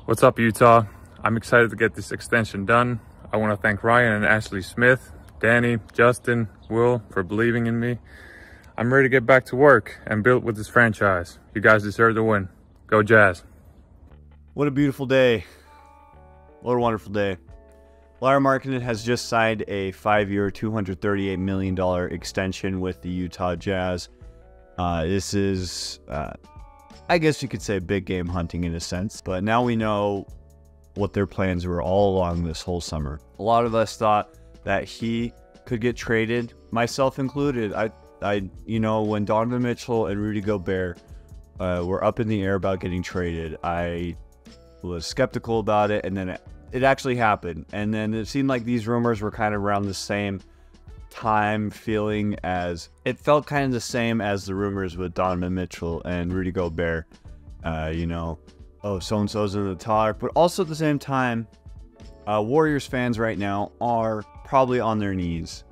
What's up, Utah? I'm excited to get this extension done. I want to thank Ryan and Ashley Smith, Danny, Justin, Will for believing in me. I'm ready to get back to work and build with this franchise. You guys deserve to win. Go Jazz. What a beautiful day. What a wonderful day. Lauri Markkanen has just signed a 5-year, $238 million extension with the Utah Jazz. This is, I guess you could say, big game hunting in a sense. But now we know what their plans were all along this whole summer. A lot of us thought that he could get traded, myself included. When Donovan Mitchell and Rudy Gobert were up in the air about getting traded, I was skeptical about it, and then it actually happened. And then it seemed like these rumors were kind of around the same time feeling as it felt kind of the same as the rumors with Donovan Mitchell and Rudy Gobert. Oh, so-and-so's in the talk. But also at the same time, Warriors fans right now are probably on their knees.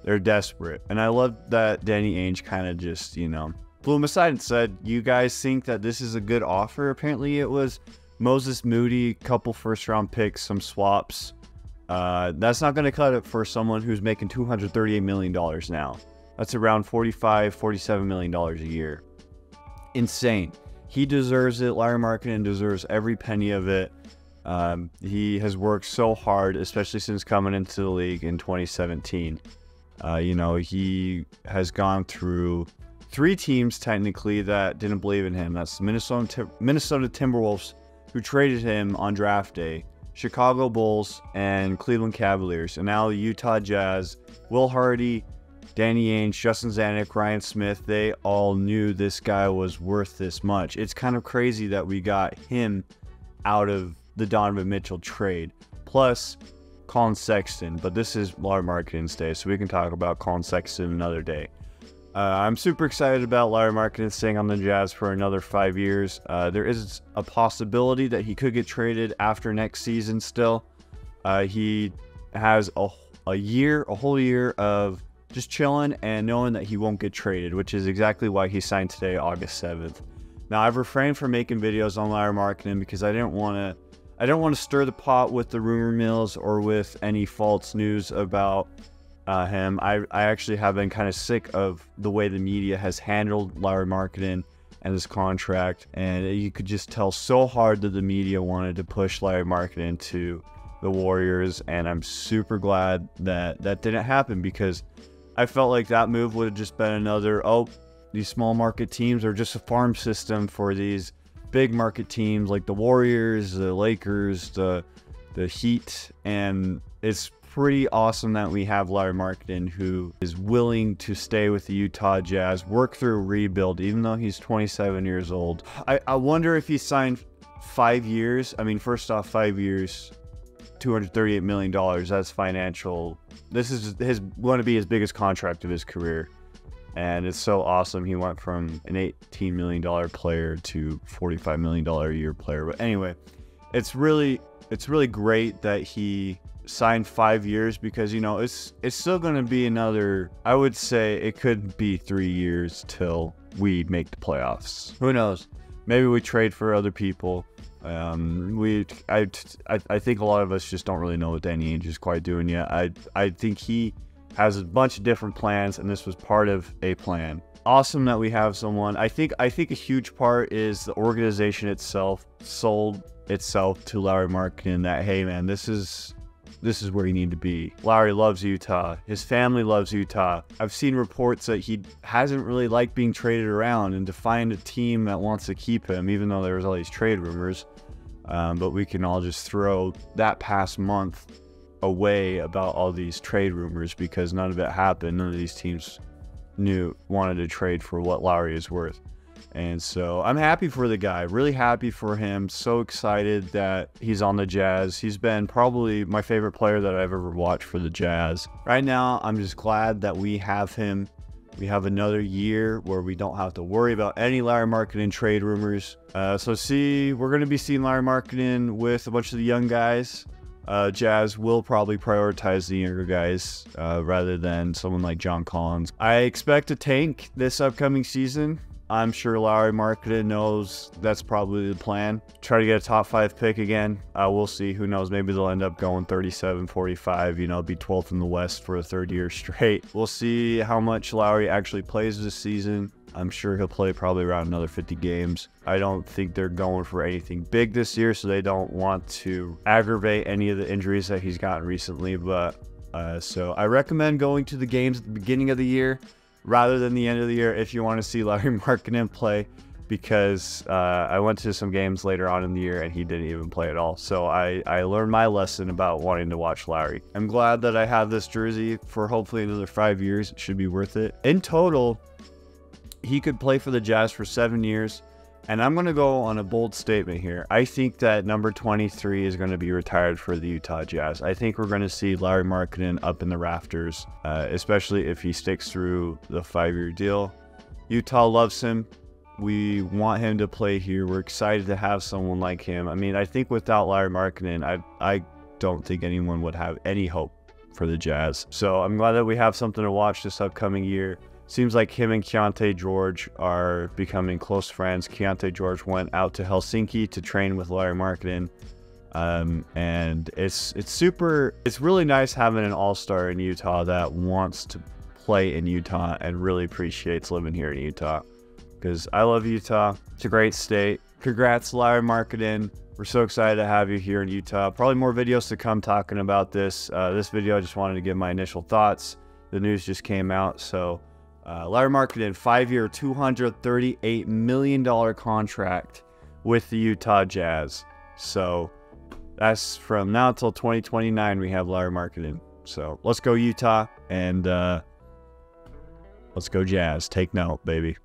They're desperate. And I love that Danny Ainge kind of just, blew him aside and said, you guys think that this is a good offer? Apparently it was Moses Moody, couple first-round picks, some swaps. That's not going to cut it for someone who's making $238 million now. That's around $47 million a year. Insane. He deserves it. Lauri Markkanen deserves every penny of it. He has worked so hard, especially since coming into the league in 2017. He has gone through 3 teams, technically, that didn't believe in him. That's the Minnesota Timberwolves, who traded him on draft day, Chicago Bulls, and Cleveland Cavaliers. And now the Utah Jazz, Will Hardy, Danny Ainge, Justin Zanuck, Ryan Smith, they all knew this guy was worth this much. It's kind of crazy that we got him out of the Donovan Mitchell trade. Plus, Colin Sexton. But this is Lauri Markkanen's day, so we can talk about Colin Sexton another day. I'm super excited about Lauri Markkanen staying on the Jazz for another 5 years. There is a possibility that he could get traded after next season still. He has a whole year of just chilling and knowing that he won't get traded, which is exactly why he signed today, August 7th. Now, I've refrained from making videos on Lauri Markkanen because I don't want to stir the pot with the rumor mills or with any false news about him. I actually have been kind of sick of the way the media has handled Lauri Markkanen and his contract, and you could just tell so hard that the media wanted to push Lauri Markkanen to the Warriors, and I'm super glad that that didn't happen, because I felt like that move would have just been another, these small market teams are just a farm system for these big market teams like the Warriors, the Lakers, the Heat, and it's pretty awesome that we have Lauri Markkanen, who is willing to stay with the Utah Jazz, work through a rebuild, even though he's 27 years old. I wonder if he signed 5 years. I mean, first off, 5 years, $238 million. That's financial. This is going to be his biggest contract of his career. And it's so awesome. He went from an $18 million player to $45 million a year player. But anyway, it's really great that he signed 5 years, because it's still going to be another, I would say it could be 3 years till we make the playoffs. Who knows? Maybe we trade for other people. I think a lot of us just don't really know what Danny Ainge is quite doing yet. I think he has a bunch of different plans, and this was part of a plan. Awesome that we have someone. I think a huge part is the organization itself sold itself to Lauri Markkanen that, hey man, this is where you need to be. Lauri loves Utah. His family loves Utah. I've seen reports that he hasn't really liked being traded around, and to find a team that wants to keep him, even though there's all these trade rumors. But we can all just throw that past month away about all these trade rumors, because none of it happened. None of these teams wanted to trade for what Lauri is worth. And so I'm happy for the guy, really happy for him. So excited that he's on the Jazz. He's been probably my favorite player that I've ever watched for the Jazz. Right now, I'm just glad that we have him. We have another year where we don't have to worry about any Lauri Markkanen trade rumors. We're going to be seeing Lauri Markkanen with a bunch of the young guys. Jazz will probably prioritize the younger guys rather than someone like John Collins. I expect a tank this upcoming season. I'm sure Lauri Markkanen knows that's probably the plan. Try to get a top 5 pick again. We'll see. Who knows? Maybe they'll end up going 37, 45, you know, be 12th in the West for a 3rd year straight. We'll see how much Lauri actually plays this season. I'm sure he'll play probably around another 50 games. I don't think they're going for anything big this year, so they don't want to aggravate any of the injuries that he's gotten recently. But so I recommend going to the games at the beginning of the year rather than the end of the year if you want to see Lauri Markkanen play, because I went to some games later on in the year and he didn't even play at all. So I learned my lesson about wanting to watch Lauri. I'm glad that I have this jersey for hopefully another 5 years. It should be worth it. In total, he could play for the Jazz for 7 years. And I'm going to go on a bold statement here. I think that number 23 is going to be retired for the Utah Jazz. I think we're going to see Lauri Markkanen up in the rafters, especially if he sticks through the 5-year deal. Utah loves him. We want him to play here. We're excited to have someone like him. I mean, I think without Lauri Markkanen, I don't think anyone would have any hope for the Jazz. So I'm glad that we have something to watch this upcoming year. Seems like him and Keyonte George are becoming close friends. Keyonte George went out to Helsinki to train with Lauri Markkanen. And it's really nice having an all-star in Utah that wants to play in Utah and really appreciates living here in Utah. Because I love Utah. It's a great state. Congrats, Lauri Markkanen. We're so excited to have you here in Utah. Probably more videos to come talking about this. This video, I just wanted to give my initial thoughts. The news just came out, so... Lauri Markkanen, 5-year, $238 million contract with the Utah Jazz. So that's from now until 2029 we have Lauri Markkanen. So let's go Utah, and let's go Jazz. Take note, baby.